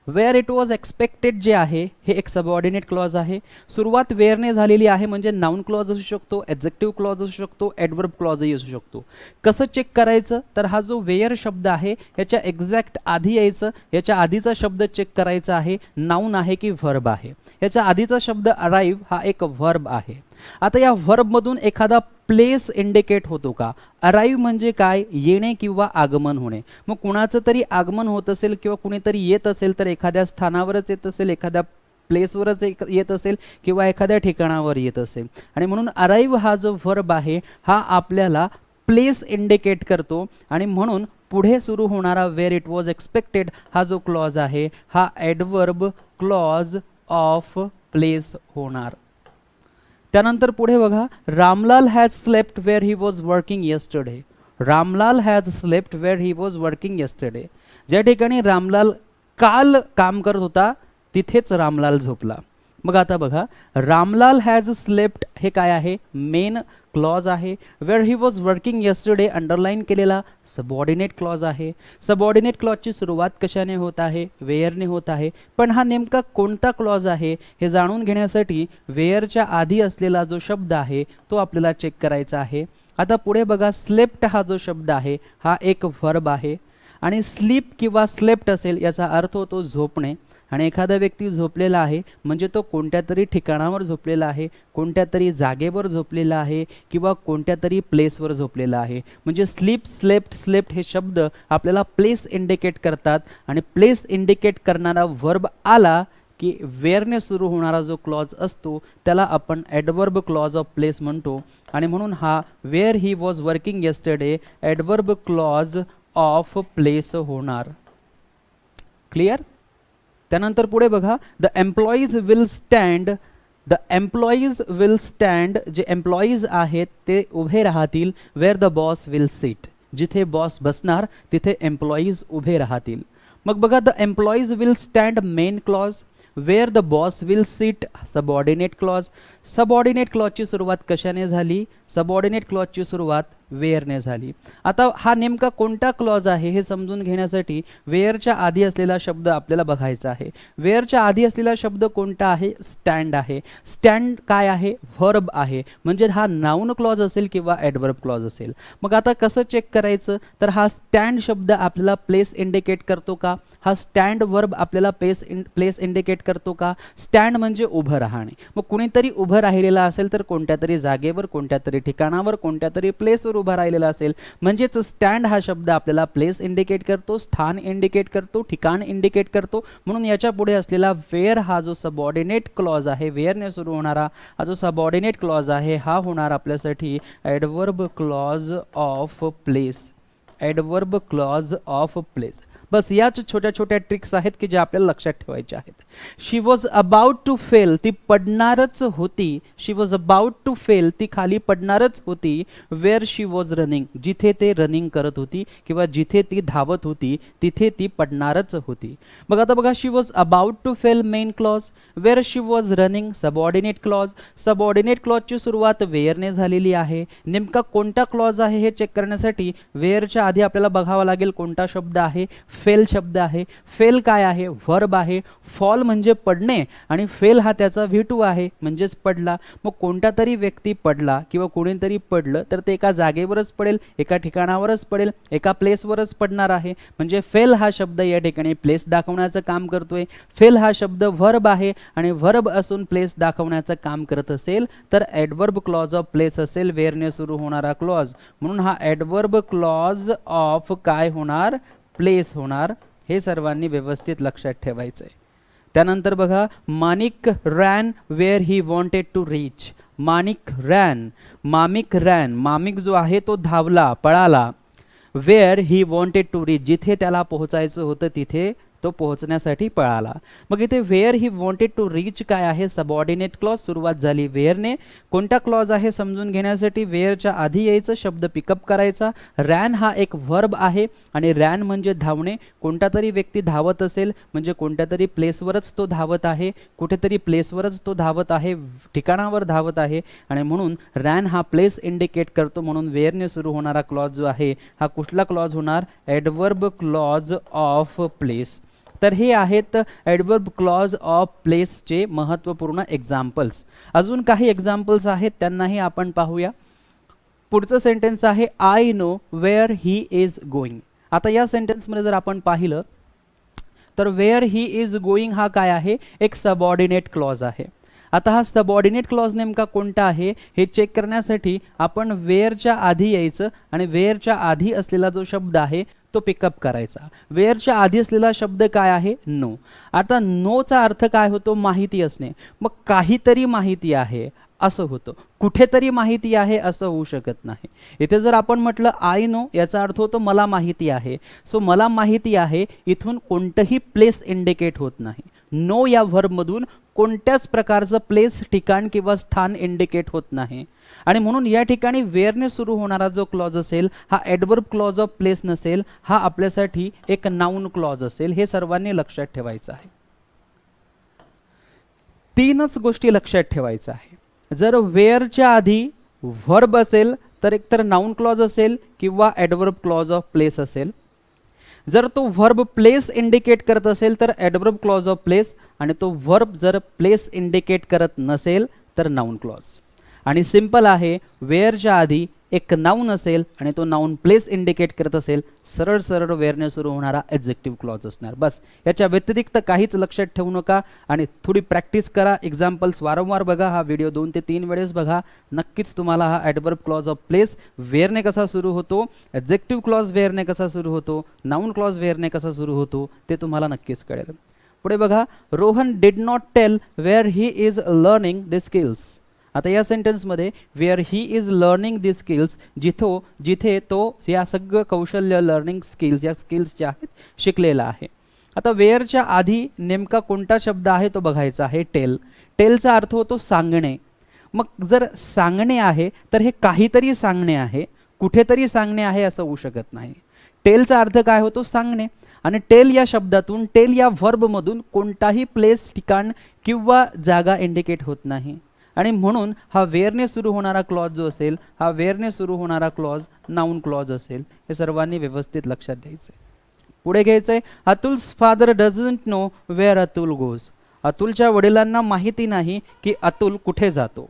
वेअर इट वॉज एक्सपेक्टेड जे आहे हे एक सबऑर्डिनेट क्लॉज आहे. सुरुवात वेअरने झालेली आहे म्हणजे नाउन क्लॉज असू शकतो, ॲडजेक्टिव्ह क्लॉज असू शकतो, ॲडवर्ब क्लॉजही असू शकतो. कसं चेक करायचं तर हा जो वेअर शब्द आहे याच्या एक्झॅक्ट आधी यायचं, याच्या आधीचा शब्द चेक करायचा आहे नाउन आहे की व्हर्ब आहे. याच्या आधीचा शब्द अराईव्ह हा एक व्हर्ब आहे. आता या व्हर्बमधून एखादा प्लेस इंडिकेट होतो का? अराईव्ह म्हणजे काय? येणे किंवा आगमन होणे. मग कुणाचं तरी आगमन होत असेल किंवा कुणीतरी येत असेल तर एखाद्या स्थानावरच येत असेल, एखाद्या प्लेसवरच येत असेल किंवा एखाद्या ठिकाणावर येत असेल आणि म्हणून अराईव्ह हा जो व्हर्ब आहे हा आपल्याला प्लेस इंडिकेट करतो आणि म्हणून पुढे सुरू होणारा वेअर इट वॉज एक्सपेक्टेड हा जो क्लॉज आहे हा ॲडवर्ब क्लॉज ऑफ प्लेस होणार. त्यानंतर पुढे बघा, Ramlal has slept where he was working yesterday. Ramlal has slept where he was working yesterday. ज्या ठिकाणी रामलाल काल काम करत होता तिथेच रामलाल झोपला. मग आता बघा, रामलाल हॅज स्लेप्ट हे काय आहे? मेन क्लॉज आहे. Where he was working yesterday underline केलेला सबऑर्डिनेट क्लॉज आहे. सबऑर्डिनेट क्लॉजची सुरुवात कशाने होत आहे? वेअरने होत आहे. पण हा नेमका कोणता क्लॉज आहे हे जाणून घेण्यासाठी वेअरच्या आधी असलेला जो शब्द आहे तो आपल्याला चेक करायचा आहे. आता पुढे बघा, स्लेप्ट हा जो शब्द आहे हा एक व्हर्ब आहे आणि स्लीप किंवा स्लेप्ट असेल याचा अर्थ होतो झोपणे आणि एखादा व्यक्ती झोपलेला आहे म्हणजे तो कोणत्या तरी ठिकाणावर झोपलेला आहे, कोणत्या तरी जागेवर झोपलेला आहे किंवा कोणत्या तरी प्लेसवर झोपलेला आहे. म्हणजे स्लीप, स्लेप्ट, स्लेप्ट हे शब्द आपल्याला प्लेस इंडिकेट करतात आणि प्लेस इंडिकेट करणारा व्हर्ब आला की वेअरने सुरू होणारा जो क्लॉज असतो त्याला आपण ॲडवर्ब क्लॉज ऑफ प्लेस म्हणतो आणि म्हणून हा where he was working yesterday adverb clause of place होणार. क्लिअर. त्यानंतर पुढे बघा, the employees will stand. The employees will stand, जे एम्प्लॉईज आहेत ते उभे राहतील. Where the boss will sit, जिथे बॉस बसणार तिथे एम्प्लॉईज उभे राहतील. मग बघा, the employees will stand main clause. Where the boss will sit subordinate clause. Subordinate क्लॉजची सुरुवात कशाने झाली? सबऑर्डिनेट क्लॉजची सुरुवात वेअरने झाली. आता हा नेमका कोणता क्लॉज आहे हे समजून घेण्यासाठी वेअरच्या आधी असलेला शब्द आपल्याला बघायचा आहे. वेअरच्या आधी असलेला शब्द कोणता आहे? स्टँड आहे. स्टँड काय आहे? व्हर्ब आहे. म्हणजे हा नाउन क्लॉज असेल किंवा ॲडवर्ब क्लॉज असेल. मग आता कसं चेक करायचं तर हा स्टँड शब्द आपल्याला प्लेस इंडिकेट करतो का? हा स्टँड वर्ब आपल्याला प्लेस इंडिकेट करतो का? स्टँड म्हणजे उभं राहणे. मग कुणीतरी उभं राहिलेला असेल तर कोणत्या तरी जागेवर, कोणत्या तरी ठिकाणावर, कोणत्या तरी प्लेसवर उभा राहिलेला असेल म्हणजेच स्टँड हा शब्द आपल्याला प्लेस इंडिकेट करतो, स्थान इंडिकेट करतो, ठिकाण इंडिकेट करतो. म्हणून याच्या पुढे असलेला वेअर हा जो सबऑर्डिनेट क्लॉज आहे, वेअरने सुरू होणारा हा जो सबऑर्डिनेट क्लॉज आहे हा होणार आपल्यासाठी adverb clause of place. Adverb clause of place. बस याच छोट्या छोट्या ट्रिक्स आहेत की ज्या आपल्याला लक्षात ठेवायच्या आहेत. शी वॉज अबाउट टू फेल, ती पडणारच होती. शी वॉज अबाउट टू फेल, ती खाली पडणारच होती. वेअर शी वॉज रनिंग, जिथे ते रनिंग करत होती किंवा जिथे ती धावत होती तिथे ती पडणारच होती. मग आता बघा, she was about to fail main clause. Where she was running subordinate clause. Subordinate क्लॉजची सुरुवात वेअरने झालेली आहे. नेमका कोणता क्लॉज आहे हे चेक करण्यासाठी वेअरच्या आधी आपल्याला बघावा लागेल कोणता शब्द आहे? फेल शब्द आहे. फेल काय आहे? व्हर्ब आहे. फॉल म्हणजे पडणे आणि फेल हा त्याचा V2 आहे म्हणजेच पडला. मग कोणता तरी व्यक्ती पडला किंवा कोणीतरी पडलं तर ते एका जागेवरच पडेल, एका ठिकाणावरच पडेल, एका प्लेसवरच पडणार आहे. म्हणजे फेल हा शब्द या ठिकाणी प्लेस दाखवण्याचं काम करतोय. फेल हा शब्द व्हर्ब आहे आणि व्हर्ब असून प्लेस दाखवण्याचं काम करत असेल तर ॲडवर्ब क्लॉज ऑफ प्लेस असेल, वेअरने सुरू होणारा क्लॉज. म्हणून हा ॲडवर्ब क्लॉज ऑफ काय होणार? प्लेस होणार. हे सर्वांनी व्यवस्थित लक्षात ठेवायचं आहे. त्यानंतर बघा, Manik ran where he wanted to reach. Manik ran, Mamik जो आहे तो धावला, पळाला. Where he wanted to reach, जिथे त्याला पोहोचायचं होतं तिथे तो पोहोचण्यासाठी पळाला. मग इथे where he wanted to reach काय आहे? Subordinate clause. सुरुवात झाली वेअरने. कोणता क्लॉज आहे समजून घेण्यासाठी वेअरच्या आधी यायचं, शब्द पिकअप करायचा. रॅन हा एक व्हर्ब आहे आणि रॅन म्हणजे धावणे. कोणता तरी व्यक्ती धावत असेल म्हणजे कोणत्या तरी प्लेसवरच तो धावत आहे, कुठेतरी प्लेसवरच तो धावत आहे, ठिकाणावर धावत आहे आणि म्हणून रॅन हा प्लेस इंडिकेट करतो. म्हणून वेअरने सुरू होणारा क्लॉज जो आहे हा कुठला क्लॉज होणार? Adverb clause of place. तर हे आहेत ॲडवर्ब क्लॉज ऑफ प्लेसचे महत्त्वपूर्ण एक्झाम्पल्स. अजून काही एक्झाम्पल्स आहेत, त्यांनाही आपण पाहूया. पुढचं सेंटेन्स आहे I know where he is going. आता या सेंटेन्समध्ये जर आपण पाहिलं तर वेअर ही इज गोईंग हा काय आहे? एक सबऑर्डिनेट क्लॉज आहे. आता हा सबऑर्डिनेट क्लॉज नेमका कोणता आहे हे चेक करण्यासाठी आपण वेअरच्या आधी यायचं आणि वेअरच्या आधी असलेला जो शब्द आहे तो पिकअप करायचा. वेअरच्या आधी असलेला शब्द काय आहे? नो. आता नोचा अर्थ काय होतो? माहिती असणे. मग काहीतरी माहिती आहे असं होतं, कुठेतरी माहिती आहे असं होऊ शकत नाही. इथे जर आपण म्हटलं आय नो, याचा अर्थ होतो मला माहिती आहे. सो मला माहिती आहे इथून कोणतंही प्लेस इंडिकेट होत नाही. नो या व्हर्बमधून कोणत्याच प्रकारचं प्लेस, ठिकाण किंवा स्थान इंडिकेट होत नाही आणि म्हणून या ठिकाणी वेअरने सुरू होणारा जो क्लॉज असेल हा ॲडवर्ब क्लॉज ऑफ प्लेस नसेल, हा आपल्यासाठी एक नाऊन क्लॉज असेल. हे सर्वांनी लक्षात ठेवायचं आहे. तीनच गोष्टी लक्षात ठेवायचं आहे. जर वेअरच्या आधी व्हर्ब असेल तर एकतर नाऊन क्लॉज असेल किंवा ॲडवर्ब क्लॉज ऑफ प्लेस असेल. जर तो व्हर्ब प्लेस इंडिकेट करत असेल तर ॲडवर्ब क्लॉज ऑफ प्लेस आणि तो व्हर्ब जर प्लेस इंडिकेट करत नसेल तर नाऊन क्लॉज. आणि सिंपल आहे, वेअरच्या आधी एक नाऊन असेल आणि तो नाऊन प्लेस इंडिकेट करत असेल, सरळ सरळ वेअरने सुरू होणारा ॲडजेक्टिव्ह क्लॉज असणार. बस, याच्या व्यतिरिक्त काहीच लक्षात ठेवू नका आणि थोडी प्रॅक्टिस करा. एक्झाम्पल्स वारंवार बघा. हा व्हिडिओ 2 ते 3 वेळेस बघा. नक्कीच तुम्हाला हा ॲडवर्ब क्लॉज ऑफ प्लेस वेअरने कसा सुरू होतो, ॲडजेक्टिव्ह क्लॉज वेअरने कसा सुरू होतो, नाऊन क्लॉज वेअरने कसा सुरू होतो ते तुम्हाला नक्कीच कळेल. पुढे बघा, Rohan did not tell where he is learning the skills. आता या सेंटेन्समध्ये where he is learning the skills, जिथे तो या सगळं कौशल्य, लर्निंग स्किल्स, या स्किल्स ज्या आहेत शिकलेला आहे. आता वेअरच्या आधी नेमका कोणता शब्द आहे तो बघायचा आहे, टेल. टेलचा अर्थ होतो सांगणे. मग जर सांगणे आहे तर हे काहीतरी सांगणे आहे, कुठेतरी सांगणे आहे असं होऊ शकत नाही. टेलचा अर्थ काय होतो? सांगणे. आणि टेल या शब्दातून, टेल या व्हर्बमधून कोणताही प्लेस, ठिकाण किंवा जागा इंडिकेट होत नाही आणि म्हणून हा वेअरने सुरू होणारा क्लॉज जो असेल हा वेअरने सुरू होणारा क्लॉज नाऊन क्लॉज असेल. हे सर्वांनी व्यवस्थित लक्षात द्यायचं आहे. पुढे घ्यायचं आहे, Atul's father doesn't know where Atul goes. अतुलच्या वडिलांना माहिती नाही की अतुल कुठे जातो.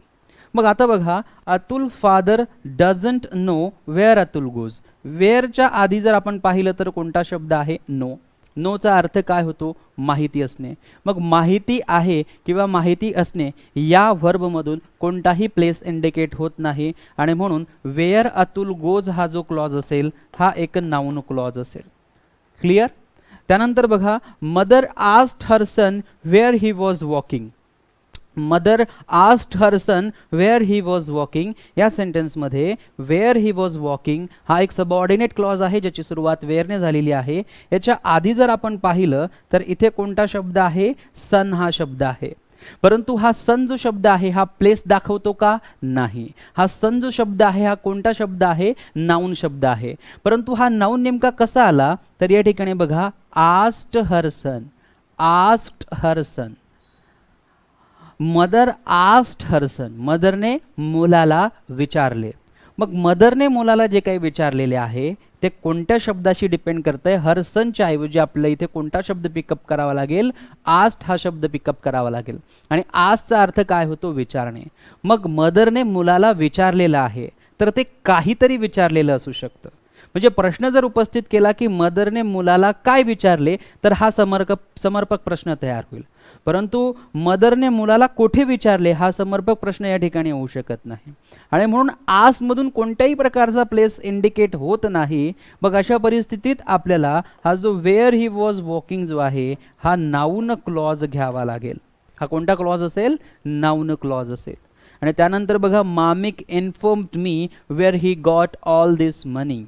मग आता बघा, Atul father doesn't know where Atul goes. वेअरच्या आधी जर आपण पाहिलं तर कोणता शब्द आहे? नो. नोचा अर्थ काय होतो? माहिती असणे. मग माहिती आहे किंवा माहिती असणे या व्हर्बमधून कोणताही प्लेस इंडिकेट होत नाही आणि म्हणून वेअर अतुल गोज हा जो क्लॉज असेल हा एक नाऊन क्लॉज असेल. क्लिअर? त्यानंतर बघा, mother asked her son where he was walking. Mother asked her son where he was walking या सेंटेन्समध्ये वेअर ही वॉज वॉकिंग हा एक सबऑर्डिनेट क्लॉज आहे ज्याची सुरुवात वेअरने झालेली आहे. याच्या आधी जर आपण पाहिलं तर इथे कोणता शब्द आहे? सन हा शब्द आहे. परंतु हा सन जो शब्द आहे हा प्लेस दाखवतो का? नाही. हा सन जो शब्द आहे हा कोणता शब्द आहे? नाऊन शब्द आहे. परंतु हा नाऊन नेमका कसा आला तर या ठिकाणी बघा, आस्क्ड हर सन. आस्क्ड हर सन. मदर आस्क्ड हर सन. मदरने मुलाला विचारले. मग मदरने मुलाला जे काही विचारलेले आहे ते कोणत्या शब्दाशी डिपेंड करतंय? हर सनच्या ऐवजी आपल्याला इथे कोणता शब्द पिकअप करावा लागेल? आस्क्ड हा शब्द पिकअप करावा लागेल. आणि आस्कचा अर्थ काय होतो? विचारणे. मग मदरने मुलाला विचारलेलं आहे तर ते काहीतरी विचारलेलं असू शकतं. म्हणजे प्रश्न जर उपस्थित केला की मदरने मुलाला काय विचारले तर हा समर्पक प्रश्न तयार होईल. परंतु मदरने मुलाला कोठे विचारले हा समर्पक प्रश्न या ठिकाणी होऊ शकत नाही आणि म्हणून आसमधून कोणत्याही प्रकारचा प्लेस इंडिकेट होत नाही. मग अशा परिस्थितीत आपल्याला हा जो वेअर ही वॉज वॉकिंग जो आहे हा नाऊन क्लॉज घ्यावा लागेल. हा कोणता क्लॉज असेल? नाऊन क्लॉज असेल. आणि त्यानंतर बघा Mamik informed me where he got all this money.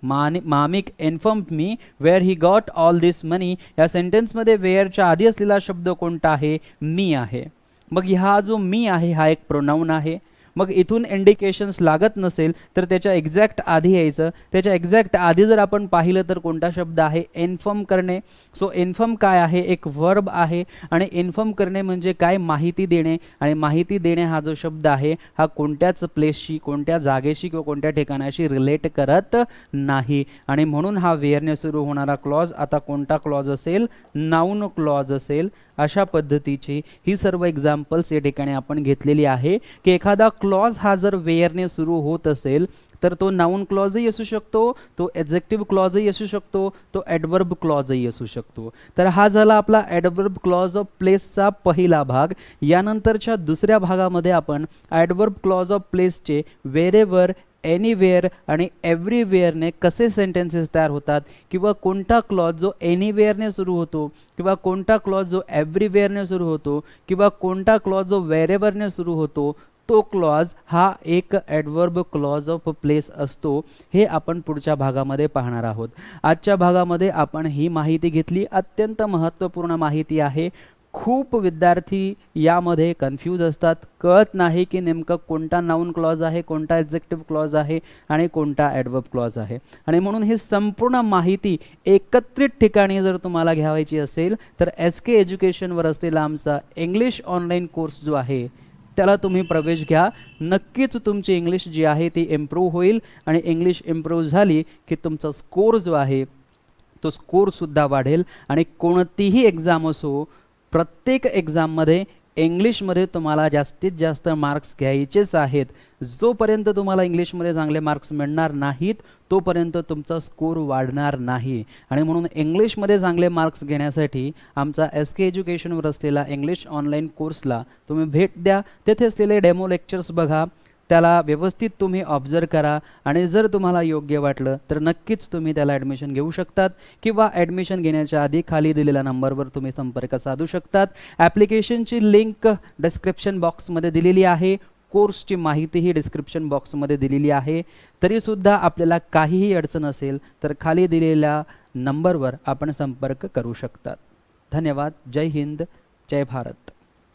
Mamik informed me where he got all this money या सेंटेन्समध्ये वेअरच्या आधी असलेला शब्द कोणता आहे? मी आहे. मग हा जो मी आहे हा एक प्रोनाऊन आहे. मग इथून इंडिकेशन्स लागत नसेल तर त्याच्या एक्झॅक्ट आधी यायचं. त्याच्या एक्झॅक्ट आधी जर आपण पाहिलं तर कोणता शब्द आहे? इन्फॉर्म करणे. सो इन्फॉर्म काय आहे? एक वर्ब आहे आणि इन्फॉर्म करणे म्हणजे काय? माहिती देणे. आणि माहिती देणे हा जो शब्द आहे हा कोणत्याच प्लेसशी, कोणत्या जागेशी किंवा कोणत्या ठिकाणाशी रिलेट करत नाही आणि म्हणून हा वेअरने सुरू होणारा क्लॉज आता कोणता क्लॉज असेल? नाऊन क्लॉज असेल. अशा पद्धतीची ही सर्व एक्झाम्पल्स या ठिकाणी आपण घेतलेली आहे की एखादा क्लॉज हा जर वेअरने सुरू होत असेल तर तो नाऊन क्लॉजही असू शकतो, तो ॲडजेक्टिव्ह क्लॉजही असू शकतो, तो ॲडवर्ब क्लॉजही असू शकतो. तर हा झाला आपला ॲडवर्ब क्लॉज ऑफ प्लेसचा पहिला भाग. यानंतरच्या दुसऱ्या भागामध्ये आपण ॲडवर्ब क्लॉज ऑफ प्लेसचे वेरेवर, एनीवेअर आणि एव्हरीवेअरने कसे सेंटेन्सेस तयार होतात किंवा कोणता क्लॉज जो एनीवेअरने सुरू होतो किंवा कोणता क्लॉज जो एव्हरीवेअरने सुरू होतो किंवा कोणता क्लॉज जो वेरेवरने सुरू होतो तो क्लॉज हा एक ॲडवर्ब क्लॉज ऑफ प्लेस असतो. हे आपण पुढच्या भागामध्ये पाहणार आहोत. आजच्या भागामध्ये आपण ही माहिती घेतली. अत्यंत महत्त्वपूर्ण माहिती आहे. खूप विद्यार्थी यामध्ये कन्फ्यूज असतात, कळत नाही की नेमकं कोणता नाऊन क्लॉज आहे, कोणता ॲडजेक्टिव्ह क्लॉज आहे आणि कोणता ॲडवर्ब क्लॉज आहे. आणि म्हणून ही संपूर्ण माहिती एकत्रित ठिकाणी जर तुम्हाला घ्यावायची असेल तर SK एज्युकेशनवर असलेला आमचा इंग्लिश ऑनलाईन कोर्स जो आहे त्याला तुम्ही प्रवेश घ्या. नक्कीच तुमची इंग्लिश जी आहे ती इम्प्रूव्ह होईल आणि इंग्लिश इम्प्रूव्ह झाली की तुमचा स्कोर जो आहे तो स्कोरसुद्धा वाढेल. आणि कोणतीही एक्झाम असो, प्रत्येक एक्झाममध्ये इंग्लिशमध्ये तुम्हाला जास्तीत जास्त मार्क्स घ्यायचेच आहेत. जोपर्यंत तुम्हाला इंग्लिशमध्ये चांगले मार्क्स मिळणार नाहीत तोपर्यंत तुमचा स्कोर वाढणार नाही. आणि म्हणून इंग्लिशमध्ये चांगले मार्क्स घेण्यासाठी आमचा SK एज्युकेशनवर असलेला इंग्लिश ऑनलाईन कोर्सला तुम्ही भेट द्या. तेथे असलेले डेमो लेक्चर्स बघा, त्याला व्यवस्थित तुम्ही ऑब्झर्व करा आणि जर तुम्हाला योग्य वाटलं तर नक्कीच तुम्ही त्याला ॲडमिशन घेऊ शकतात किंवा ॲडमिशन घेण्याच्या आधी खाली दिलेल्या नंबरवर तुम्ही संपर्क साधू शकतात. ॲप्लिकेशनची लिंक डिस्क्रिप्शन बॉक्समध्ये दिलेली आहे. कोर्सची माहितीही डिस्क्रिप्शन बॉक्समध्ये दिलेली आहे. तरीसुद्धा आपल्याला काहीही अडचण असेल तर खाली दिलेल्या नंबरवर आपण संपर्क करू शकतात. धन्यवाद. जय हिंद, जय भारत.